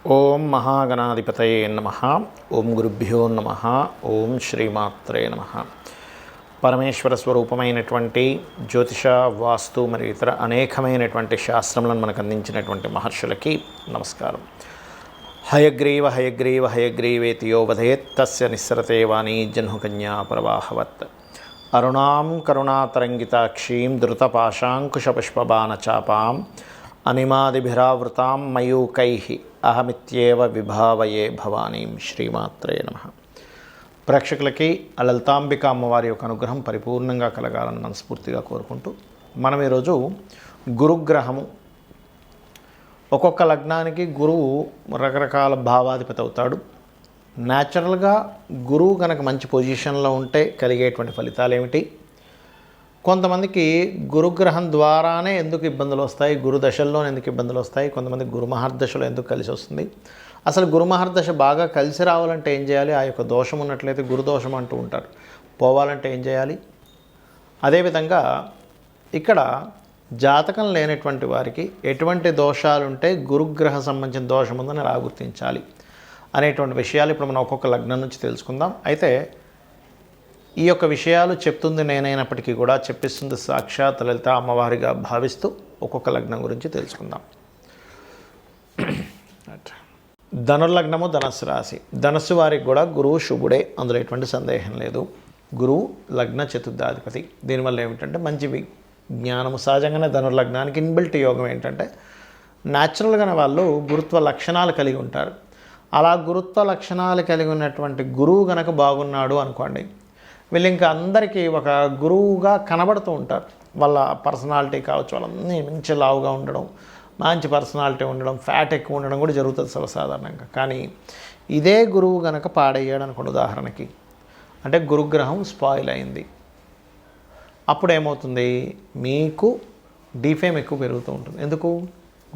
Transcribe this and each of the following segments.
ఓం మహాగణాధిపతయే నమః. ఓం గురుభ్యో నమః. ఓం శ్రీమాత్రే నమః. పరమేశ్వర స్వరూపమైనటువంటి జ్యోతిష, వాస్తు మరియు ఇతర అనేకమైనటువంటి శాస్త్రములను మనకు అందించినటువంటి మహర్షులకి నమస్కారం. హయగ్రీవ హయగ్రీవ హయగ్రీవేతి యో వదేత్ తస్య నిస్సరతే వాణీ జహ్నుకన్యా ప్రవాహవత్. అరుణాం కరుణాతరంగితాక్షీం ధృతపాశాంకుశపుష్పబాణచాపాం అనిమాదిభిరావృతాం మయూకైః అహమిత్యేవ విభావయే భవానీం. శ్రీమాత్రే నమః. ప్రేక్షకులకి లలితాంబిక అమ్మవారి యొక్క అనుగ్రహం పరిపూర్ణంగా కలగాలని మనస్ఫూర్తిగా కోరుకుంటూ మనం ఈరోజు గురుగ్రహము, ఒక్కొక్క లగ్నానికి గురువు రకరకాల భావాధిపతి అవుతాడు. న్యాచురల్గా గురువు కనుక మంచి పొజిషన్లో ఉంటే కలిగేటువంటి ఫలితాలు ఏమిటి, కొంతమందికి గురుగ్రహం ద్వారానే ఎందుకు ఇబ్బందులు వస్తాయి, గురు దశల్లో ఎందుకు ఇబ్బందులు వస్తాయి, కొంతమంది గురు మహర్దశలో ఎందుకు కలిసి వస్తుంది, అసలు గురు మహర్దశ బాగా కలిసి రావాలంటే ఏం చేయాలి, ఆ యొక్క దోషం ఉన్నట్లయితే గురుదోషం అంటూ ఉంటారు, పోవాలంటే ఏం చేయాలి, అదేవిధంగా ఇక్కడ జాతకం లేనటువంటి వారికి ఎటువంటి దోషాలుంటే గురుగ్రహ సంబంధించిన దోషం ఉందని ఎలా గుర్తించాలి అనేటువంటి విషయాలు ఇప్పుడు మనం ఒక్కొక్క లగ్నం నుంచి తెలుసుకుందాం. అయితే ఈ యొక్క విషయాలు చెప్తుంది నేనైనప్పటికీ కూడా చెప్పిస్తుంది సాక్షాత్ లలిత అమ్మవారిగా భావిస్తూ ఒక్కొక్క లగ్నం గురించి తెలుసుకుందాం. ధనుర్లగ్నము, ధనస్సు రాశి. ధనస్సు వారికి కూడా గురువు శుభుడే, అందులో ఎటువంటి సందేహం లేదు. గురువు లగ్న చతుర్థాధిపతి. దీనివల్ల ఏమిటంటే మంచి జ్ఞానము. సహజంగానే ధనుర్లగ్నానికి ఇన్బిల్ట్ యోగం ఏంటంటే న్యాచురల్గానే వాళ్ళు గురుత్వ లక్షణాలు కలిగి ఉంటారు. అలా గురుత్వ లక్షణాలు కలిగి ఉన్నటువంటి గురువు గనక బాగున్నాడు అనుకోండి, వీళ్ళు ఇంకా అందరికీ ఒక గురువుగా కనబడుతూ ఉంటారు. వాళ్ళ పర్సనాలిటీ కావచ్చు, వాళ్ళన్నీ మంచి లావుగా ఉండడం, మంచి పర్సనాలిటీ ఉండడం, ఫ్యాట్ ఎక్కువ ఉండడం కూడా జరుగుతుంది సర్వసాధారణంగా. కానీ ఇదే గురువు కనుక పాడయ్యాడు అనుకోండి, ఉదాహరణకి అంటే గురుగ్రహం స్పాయిల్ అయింది, అప్పుడు ఏమవుతుంది, మీకు డిఫేమ్ ఎక్కువ పెరుగుతూ ఉంటుంది. ఎందుకు,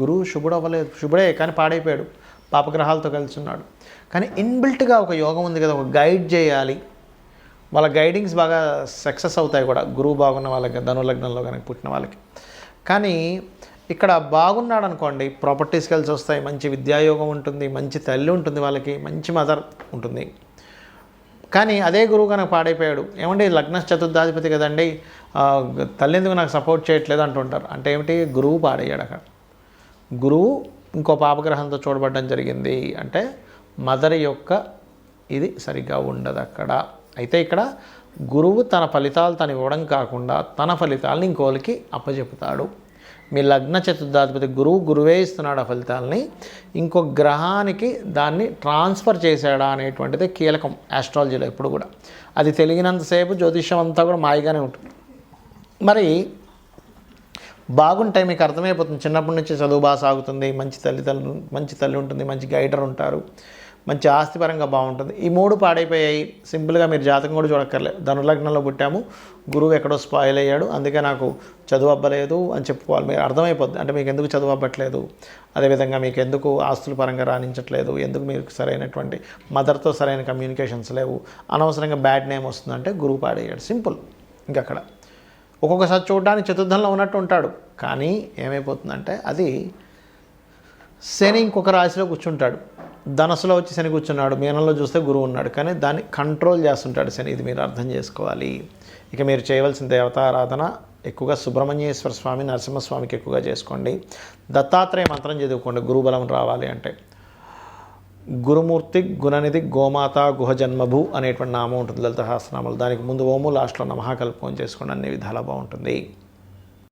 గురువు శుభుడు అవ్వలేదు, శుభుడే కానీ పాడైపోయాడు, పాపగ్రహాలతో కలిసి ఉన్నాడు. కానీ ఇన్బిల్ట్గా ఒక యోగం ఉంది కదా, ఒక గైడ్ చేయాలి, వాళ్ళ గైడింగ్స్ బాగా సక్సెస్ అవుతాయి కూడా గురువు బాగున్న వాళ్ళకి, ధనుర్లగ్నంలో కనుక పుట్టిన వాళ్ళకి. కానీ ఇక్కడ బాగున్నాడు అనుకోండి, ప్రాపర్టీస్ కలిసి వస్తాయి, మంచి విద్యాయోగం ఉంటుంది, మంచి తల్లి ఉంటుంది, వాళ్ళకి మంచి మదర్ ఉంటుంది. కానీ అదే గురువు కనుక పాడైపోయాడు, ఏమంటే లగ్న చతుర్థాధిపతి కదండి, తల్లి ఎందుకు నాకు సపోర్ట్ చేయట్లేదు అంటుంటారు. అంటే ఏమిటి, గురువు పాడయ్యాడు. అక్కడ గురువు ఇంకో పాపగ్రహంతో చూడబడడం జరిగింది అంటే మదర్ యొక్క ఇది సరిగ్గా ఉండదు అక్కడ. అయితే ఇక్కడ గురువు తన ఫలితాలు తను ఇవ్వడం కాకుండా తన ఫలితాలని ఇంకోళ్ళకి అప్పచెపుతాడు. మీ లగ్న చతుర్థాధిపతి గురువే ఇస్తున్నాడు ఆ ఫలితాలని, ఇంకో గ్రహానికి దాన్ని ట్రాన్స్ఫర్ చేశాడా అనేటువంటిది కీలకం ఆస్ట్రాలజీలో ఎప్పుడు కూడా. అది తెలియనంతసేపు జ్యోతిష్యం అంతా కూడా మాయగానే ఉంటుంది. మరి బాగుంటాయి, మీకు అర్థమైపోతుంది, చిన్నప్పటి నుంచి చదువు బాగా సాగుతుంది, మంచి తల్లి ఉంటుంది, మంచి గైడర్ ఉంటారు, మంచి ఆస్తిపరంగా బాగుంటుంది. ఈ మూడు పాడైపోయాయి. సింపుల్గా మీరు జాతకం కూడా చూడక్కర్లేదు, ధనుర్లగ్నంలో పుట్టాము, గురువు ఎక్కడో స్పాయిల్ అయ్యాడు, అందుకే నాకు చదువు అవ్వలేదు అని చెప్పుకోవాలి. మీరు అర్థమైపోద్ది, అంటే మీకు ఎందుకు చదువు అవ్వట్లేదు, అదేవిధంగా మీకు ఎందుకు ఆస్తుల పరంగా రాణించట్లేదు, ఎందుకు మీకు సరైనటువంటి మదర్తో సరైన కమ్యూనికేషన్స్ లేవు, అనవసరంగా బ్యాడ్ నేమ్ వస్తుందంటే గురువు పాడయ్యాడు. సింపుల్. ఇంకక్కడ ఒక్కొక్కసారి చూడడానికి చతుర్థంలో ఉన్నట్టు ఉంటాడు, కానీ ఏమైపోతుందంటే అది శని ఇంకొక రాశిలో కూర్చుంటాడు. ధనస్సులో వచ్చి శని కూర్చున్నాడు, మీనంలో చూస్తే గురువు ఉన్నాడు, కానీ దాన్ని కంట్రోల్ చేస్తుంటాడు శని. ఇది మీరు అర్థం చేసుకోవాలి. ఇక మీరు చేయవలసిన దేవతారాధన ఎక్కువగా సుబ్రహ్మణ్యేశ్వర స్వామి, నరసింహస్వామికి ఎక్కువగా చేసుకోండి. దత్తాత్రేయ మంత్రం చదువుకోండి గురుబలం రావాలి అంటే. గురుమూర్తి గుణనిధి గోమాత గుహ జన్మభూ అనేటువంటి నామం ఉంటుంది లలిత సహస్రనామాలు. దానికి ముందు ఓము, లాస్ట్లో నమః కలుపుకొని చేసుకోండి, అన్ని విధాలా బాగుంటుంది.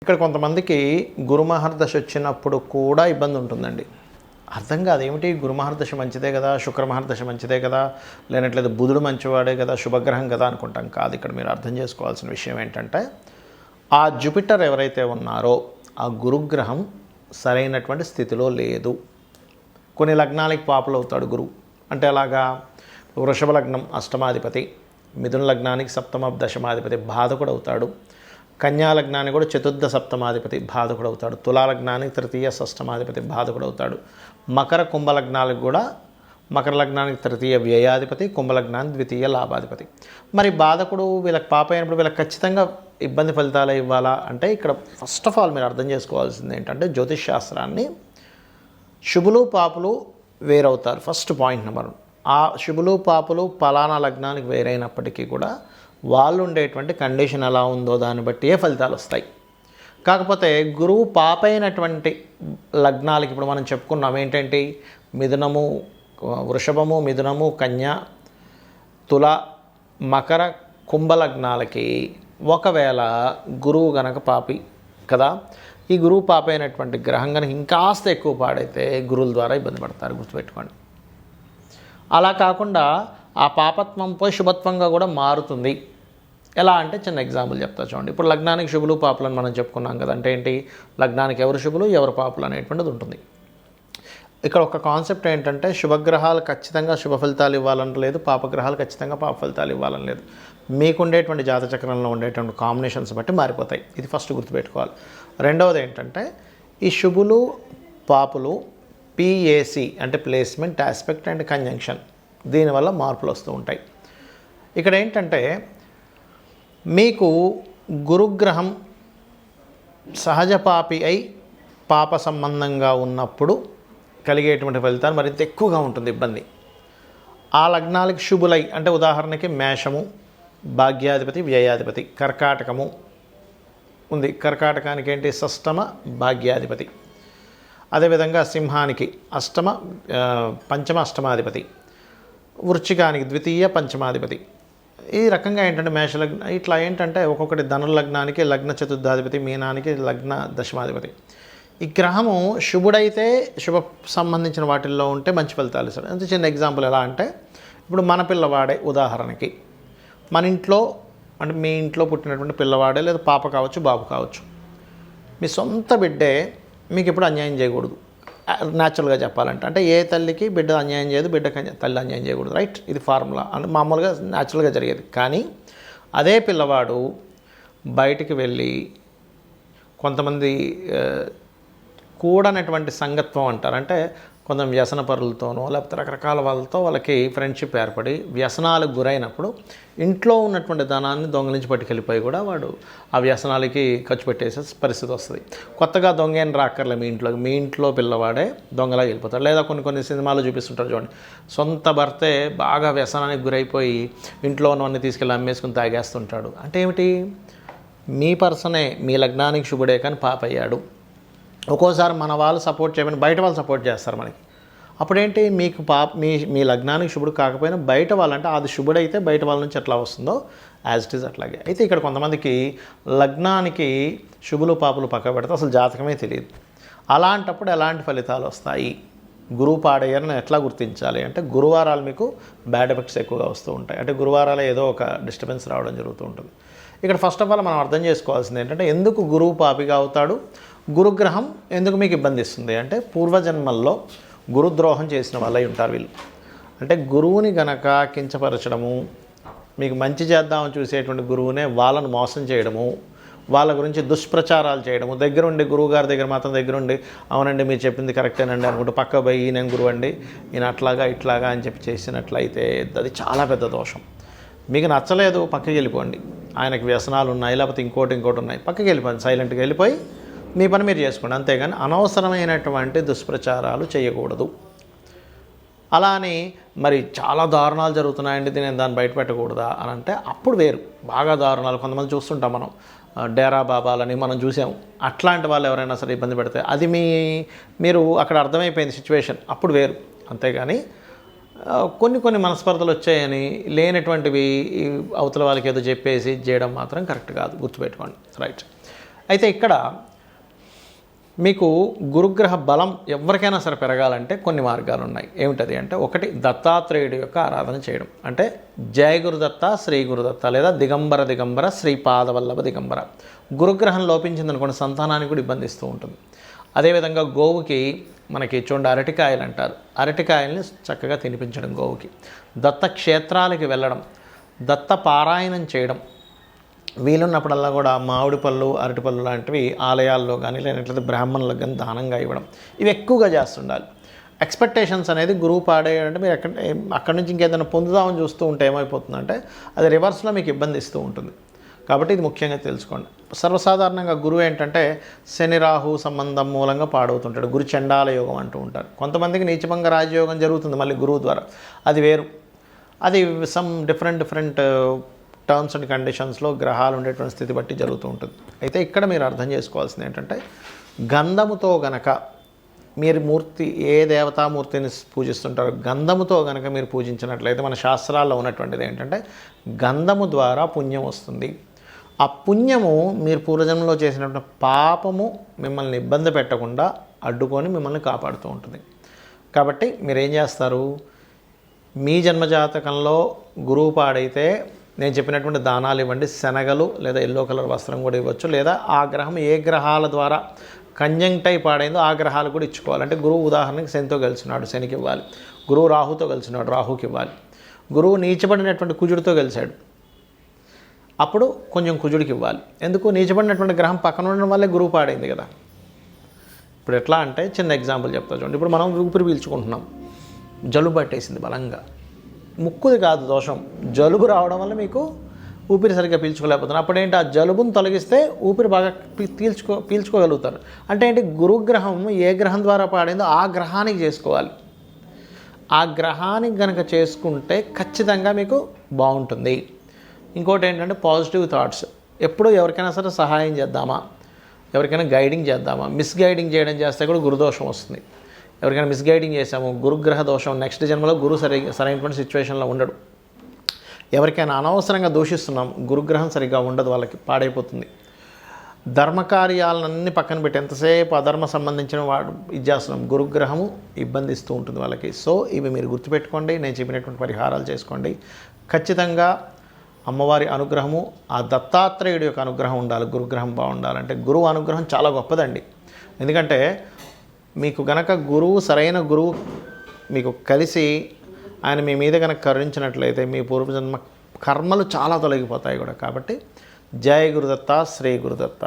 ఇక్కడ కొంతమందికి గురుమహర్దశ వచ్చినప్పుడు కూడా ఇబ్బంది ఉంటుందండి. అర్థం కాదు, ఏమిటి గురుమహర్దశ మంచిదే కదా, శుక్రమహర్దశ మంచిదే కదా, లేనట్లేదు బుధుడు మంచివాడే కదా, శుభగ్రహం కదా అనుకుంటాం. కాదు, ఇక్కడ మీరు అర్థం చేసుకోవాల్సిన విషయం ఏంటంటే ఆ జూపిటర్ ఎవరైతే ఉన్నారో ఆ గురుగ్రహం సరైనటువంటి స్థితిలో లేదు. కొన్ని లగ్నాలకి పాపులు అవుతాడు గురువు. అంటే అలాగా వృషభ లగ్నం అష్టమాధిపతి, మిథున లగ్నానికి సప్తమ దశమాధిపతి బాధకుడు అవుతాడు, కన్యా లగ్నానికి కూడా చతుర్థ సప్తమాధిపతి బాధకుడు అవుతాడు, తులా లగ్నానికి తృతీయ షష్టమాధిపతి బాధకుడు అవుతాడు, మకర కుంభ లగ్నాలకు కూడా మకర లగ్నానికి తృతీయ వ్యయాధిపతి, కుంభలగ్నానికి ద్వితీయ లాభాధిపతి. మరి బాధకుడు వీళ్ళకి పాప అయినప్పుడు వీళ్ళకి ఖచ్చితంగా ఇబ్బంది ఫలితాలు ఇవ్వాలా అంటే ఇక్కడ ఫస్ట్ ఆఫ్ ఆల్ మీరు అర్థం చేసుకోవాల్సింది ఏంటంటే జ్యోతిష్ శాస్త్రాన్ని శుభులు పాపులు వేరవుతారు. First point number 1. ఆ శుభులు పాపులు పలానా లగ్నానికి వేరైనప్పటికీ కూడా వాళ్ళు ఉండేటువంటి కండిషన్ ఎలా ఉందో దాన్ని బట్టి ఏ ఫలితాలు వస్తాయి. కాకపోతే గురువు పాపైనటువంటి లగ్నాలకి ఇప్పుడు మనం చెప్పుకున్నాం ఏంటంటే మిథునము, వృషభము, మిథునము, కన్య, తుల, మకర, కుంభ లగ్నాలకి ఒకవేళ గురువు గనక పాపి కదా, ఈ గురువు పాపైనటువంటి గ్రహం కనుక ఇంకాస్త ఎక్కువ పాడైతే గురువుల ద్వారా ఇబ్బంది పడతారు, గుర్తుపెట్టుకోండి. అలా కాకుండా ఆ పాపత్వం పోయి శుభత్వంగా కూడా మారుతుంది. ఎలా అంటే చిన్న ఎగ్జాంపుల్ చెప్తా చూడండి. ఇప్పుడు లగ్నానికి శుభులు పాపులు అని మనం చెప్పుకున్నాం కదా, అంటే ఏంటి, లగ్నానికి ఎవరు శుభులు ఎవరు పాపులు అనేటువంటిది ఉంటుంది. ఇక్కడ ఒక కాన్సెప్ట్ ఏంటంటే శుభగ్రహాలు ఖచ్చితంగా శుభ ఫలితాలు ఇవ్వాలని లేదు, పాపగ్రహాలు ఖచ్చితంగా పాప ఫలితాలు ఇవ్వాలని లేదు. మీకుండేటువంటి జాతచక్రంలో ఉండేటువంటి కాంబినేషన్స్ బట్టి మారిపోతాయి. ఇది ఫస్ట్ గుర్తుపెట్టుకోవాలి. రెండవది ఏంటంటే ఈ శుభులు పాపులు పిఏసి అంటే ప్లేస్మెంట్, ఆస్పెక్ట్ అండ్ కంజంక్షన్, దీనివల్ల మార్పులు వస్తూ ఉంటాయి. ఇక్కడ ఏంటంటే మీకు గురుగ్రహం సహజ పాపి అయి పాప సంబంధంగా ఉన్నప్పుడు కలిగేటువంటి ఫలితాలు మరింత ఎక్కువగా ఉంటుంది ఇబ్బంది. ఆ లగ్నాలకి శుభులై అంటే ఉదాహరణకి మేషము భాగ్యాధిపతి వ్యయాధిపతి, కర్కాటకము ఉంది, కర్కాటకానికి ఏంటి షష్టమ భాగ్యాధిపతి, అదేవిధంగా సింహానికి పంచమ అష్టమాధిపతి, వృశ్చికానికి ద్వితీయ పంచమాధిపతి. ఈ రకంగా ఏంటంటే మేషలగ్న ఇట్లా ఏంటంటే ఒక్కొక్కటి ధనుర్లగ్నానికి లగ్న చతుర్థాధిపతి, మీనానికి లగ్న దశమాధిపతి. ఈ గ్రహము శుభుడైతే శుభ సంబంధించిన వాటిల్లో ఉంటే మంచి ఫలితాలు ఇస్తాడు. అంతే చిన్న ఎగ్జాంపుల్ ఎలా అంటే ఇప్పుడు మన పిల్లవాడే ఉదాహరణకి మన ఇంట్లో అంటే మీ ఇంట్లో పుట్టినటువంటి పిల్లవాడే లేదా పాప కావచ్చు బాబు కావచ్చు, మీ సొంత బిడ్డే మీకు ఇప్పుడు అన్యాయం చేయకూడదు. న్యాచురల్గా చెప్పాలంటే అంటే ఏ తల్లికి బిడ్డ అన్యాయం చేయదు, బిడ్డకి తల్లి అన్యాయం చేయకూడదు, రైట్? ఇది ఫార్ములా అంటే మామూలుగా న్యాచురల్గా జరిగేది. కానీ అదే పిల్లవాడు బయటికి వెళ్ళి కొంతమంది కూడనటువంటి సంగత్వం అంటారు, అంటే కొంత వ్యసన పరులతోనో లేకపోతే రకరకాల వాళ్ళతో వాళ్ళకి ఫ్రెండ్షిప్ ఏర్పడి వ్యసనాలకు గురైనప్పుడు ఇంట్లో ఉన్నటువంటి ధనాన్ని దొంగలించి పట్టుకెళ్ళిపోయి కూడా వాడు ఆ వ్యసనాలకి ఖర్చు పెట్టేసే పరిస్థితి వస్తుంది. కొత్తగా దొంగ ఏం రాక్కర్లే మీ ఇంట్లో పిల్లవాడే దొంగలా వెళ్ళిపోతాడు. లేదా కొన్ని సినిమాలు చూపిస్తుంటారు చూడండి, సొంత భర్తే బాగా వ్యసనానికి గురైపోయి ఇంట్లో ఉన్నవన్నీ తీసుకెళ్ళి అమ్మేసుకుని తాగేస్తుంటాడు. అంటే ఏమిటి, మీ పర్సనే మీ లగ్నానికి శుభుడే కానీ పాప అయ్యాడు. ఒక్కోసారి మన వాళ్ళు సపోర్ట్ చేయమని బయట వాళ్ళు సపోర్ట్ చేస్తారు మనకి. అప్పుడేంటి, మీకు మీ లగ్నానికి శుభుడు కాకపోయినా బయట వాళ్ళంటే అది శుభుడైతే బయట వాళ్ళ నుంచి ఎట్లా వస్తుందో యాజ్ ఇట్ ఈజ్ అట్లాగే. అయితే ఇక్కడ కొంతమందికి లగ్నానికి శుభులు పాపులు పక్క పెడితే అసలు జాతకమే తెలియదు. అలాంటప్పుడు ఎలాంటి ఫలితాలు వస్తాయి, గురువు పాడయ్యారని ఎట్లా గుర్తించాలి అంటే గురువారాలు మీకు బ్యాడ్ ఎఫెక్ట్స్ ఎక్కువగా వస్తూ ఉంటాయి. అంటే గురువారాలు ఏదో ఒక డిస్టర్బెన్స్ రావడం జరుగుతూ ఉంటుంది. ఇక్కడ ఫస్ట్ ఆఫ్ ఆల్ మనం అర్థం చేసుకోవాల్సింది ఏంటంటే ఎందుకు గురువు పాపిగా అవుతాడు, గురుగ్రహం ఎందుకు మీకు ఇబ్బంది ఇస్తుంది అంటే పూర్వజన్మల్లో గురుద్రోహం చేసిన వాళ్ళై ఉంటారు వీళ్ళు. అంటే గురువుని గనక కించపరచడము, మీకు మంచి చేద్దామని చూసేటువంటి గురువునే వాళ్ళను మోసం చేయడము, వాళ్ళ గురించి దుష్ప్రచారాలు చేయడము, దగ్గరుండి గురువుగారి దగ్గర మాత్రం దగ్గరుండి అవునండి మీరు చెప్పింది కరెక్టేనండి అనుకుంటూ పక్క పోయి నేను గురువు అండి ఈయన అట్లాగా ఇట్లాగా అని చెప్పి చేసినట్లయితే అది చాలా పెద్ద దోషం. మీకు నచ్చలేదు పక్కకి వెళ్ళిపోండి, ఆయనకి వ్యసనాలు ఉన్నాయి లేకపోతే ఇంకోటి ఉన్నాయి, పక్కకి వెళ్ళిపోండి, సైలెంట్గా వెళ్ళిపోయి మీ పని మీరు చేసుకోండి. అంతేగాని అనవసరమైనటువంటి దుష్ప్రచారాలు చేయకూడదు. అలా అని మరి చాలా దారుణాలు జరుగుతున్నాయండి నేను దాన్ని బయట పెట్టకూడదా అని అంటే అప్పుడు వేరు. బాగా దారుణాలు కొంతమంది చూస్తుంటాం మనం, డేరా బాబాలని మనం చూసాము. అట్లాంటి వాళ్ళు ఎవరైనా సరే ఇబ్బంది పెడితే అది మీరు అక్కడ అర్థమైపోయింది సిచ్యువేషన్, అప్పుడు వేరు. అంతేగాని కొన్ని మనస్పర్ధలు వచ్చాయని లేనటువంటివి అవతల వాళ్ళకి ఏదో చెప్పేసి చేయడం మాత్రం కరెక్ట్ కాదు, గుర్తుపెట్టుకోండి, రైట్? అయితే ఇక్కడ మీకు గురుగ్రహ బలం ఎవరికైనా సరే పెరగాలంటే కొన్ని మార్గాలు ఉన్నాయి. ఏమిటది అంటే ఒకటి దత్తాత్రేయుడి యొక్క ఆరాధన చేయడం, అంటే జయ గురుదత్త శ్రీ గురుదత్త లేదా దిగంబర శ్రీపాదవల్లభ దిగంబర. గురుగ్రహం లోపించిందనుకోండి సంతానానికి కూడా ఇబ్బంది ఇస్తూ ఉంటుంది. అదేవిధంగా గోవుకి మనకి చూడండి అరటికాయలు అంటారు, అరటికాయల్ని చక్కగా తినిపించడం గోవుకి. దత్త క్షేత్రాలకి వెళ్ళడం, దత్త పారాయణం చేయడం, వీలున్నప్పుడల్లా కూడా మామిడి పళ్ళు అరటిపళ్ళు లాంటివి ఆలయాల్లో కానీ లేనట్లయితే బ్రాహ్మణులకు కానీ దానంగా ఇవ్వడం, ఇవి ఎక్కువగా చేస్తుండాలి. ఎక్స్పెక్టేషన్స్ అనేది గురువు పాడేయాలంటే మీరు అక్కడి నుంచి ఇంకేదైనా పొందుదామని చూస్తూ ఉంటే ఏమైపోతుందంటే అది రివర్స్లో మీకు ఇబ్బంది ఇస్తూ ఉంటుంది. కాబట్టి ఇది ముఖ్యంగా తెలుసుకోండి. సర్వసాధారణంగా గురువు ఏంటంటే శని రాహు సంబంధం మూలంగా పాడవుతుంటాడు. గురు చండాల యోగం అంటూ ఉంటారు. కొంతమందికి నీచభంగ రాజయోగం జరుగుతుంది మళ్ళీ గురువు ద్వారా, అది వేరు. అది సమ్ డిఫరెంట్ టర్మ్స్ అండ్ కండిషన్స్లో గ్రహాలు ఉండేటువంటి స్థితి బట్టి జరుగుతూ ఉంటుంది. అయితే ఇక్కడ మీరు అర్థం చేసుకోవాల్సింది ఏంటంటే గంధముతో గనక మీరు మూర్తి ఏ దేవతామూర్తిని పూజిస్తుంటారో గంధముతో గనక మీరు పూజించినట్లయితే మన శాస్త్రాల్లో ఉన్నటువంటిది ఏంటంటే గంధము ద్వారా పుణ్యం వస్తుంది. ఆ పుణ్యము మీరు పూర్వజన్మలో చేసినటువంటి పాపము మిమ్మల్ని ఇబ్బంది పెట్టకుండా అడ్డుకొని మిమ్మల్ని కాపాడుతూ ఉంటుంది. కాబట్టి మీరు ఏం చేస్తారు, మీ జన్మజాతకంలో గురువు పాడైతే నేను చెప్పినటువంటి దానాలు ఇవ్వండి. శనగలు లేదా ఎల్లో కలర్ వస్త్రం కూడా ఇవ్వచ్చు. లేదా ఆ గ్రహం ఏ గ్రహాల ద్వారా కంజంక్టై పాడైందో ఆ గ్రహాలు కూడా ఇచ్చుకోవాలి. అంటే గురువు ఉదాహరణకి శనితో కలిసినాడు, శనికి ఇవ్వాలి. గురువు రాహుతో కలిసినాడు, రాహుకి ఇవ్వాలి. గురువు నీచబడినటువంటి కుజుడితో కలిశాడు, అప్పుడు కొంచెం కుజుడికి ఇవ్వాలి. ఎందుకు, నీచబడినటువంటి గ్రహం పక్కన ఉండడం వల్లే గురువు పాడైంది కదా. ఇప్పుడు ఎట్లా అంటే చిన్న ఎగ్జాంపుల్ చెప్తా చూడండి. ఇప్పుడు మనం ఊపిరి పీల్చుకుంటున్నాం, జలుబు పట్టేసింది బలంగా. ముక్కుది కాదు దోషం, జలుబు రావడం వల్ల మీకు ఊపిరి సరిగ్గా పీల్చుకోలేకపోతున్నారు. అప్పుడేంటి, ఆ జలుబును తొలగిస్తే ఊపిరి బాగా పీల్చుకోగలుగుతారు. అంటే ఏంటి, గురుగ్రహం ఏ గ్రహం ద్వారా పాడైందో ఆ గ్రహానికి చేసుకోవాలి. ఆ గ్రహానికి కనుక చేసుకుంటే ఖచ్చితంగా మీకు బాగుంటుంది. ఇంకోటి ఏంటంటే పాజిటివ్ థాట్స్. ఎప్పుడూ ఎవరికైనా సరే సహాయం చేద్దామా, ఎవరికైనా గైడింగ్ చేద్దామా. మిస్గైడింగ్ చేయడం చేస్తే కూడా గురుదోషం వస్తుంది. ఎవరికైనా మిస్గైడింగ్ చేసాము, గురుగ్రహ దోషం, నెక్స్ట్ జన్మలో గురువు సరైనటువంటి సిచ్యువేషన్లో ఉండడు. ఎవరికైనా అనవసరంగా దూషిస్తున్నాం, గురుగ్రహం సరిగ్గా ఉండదు, వాళ్ళకి పాడైపోతుంది. ధర్మకార్యాలన్నీ పక్కన పెట్టి ఎంతసేపు అధర్మ సంబంధించిన వాడు ఇది చేస్తున్నాం, గురుగ్రహము ఇబ్బందిస్తూ ఉంటుంది వాళ్ళకి. సో ఇవి మీరు గుర్తుపెట్టుకోండి. నేను చెప్పినటువంటి పరిహారాలు చేసుకోండి. ఖచ్చితంగా అమ్మవారి అనుగ్రహము, ఆ దత్తాత్రేయుడి యొక్క అనుగ్రహం ఉండాలి. గురుగ్రహం బాగుండాలంటే గురువు అనుగ్రహం చాలా గొప్పదండి. ఎందుకంటే మీకు గనక గురువు, సరైన గురువు మీకు కలిసి ఆయన మీ మీద కనుక కరుణించినట్లయితే మీ పూర్వజన్మ కర్మలు చాలా తొలగిపోతాయి కూడా. కాబట్టి జై గురుదత్త, శ్రీ గురుదత్త.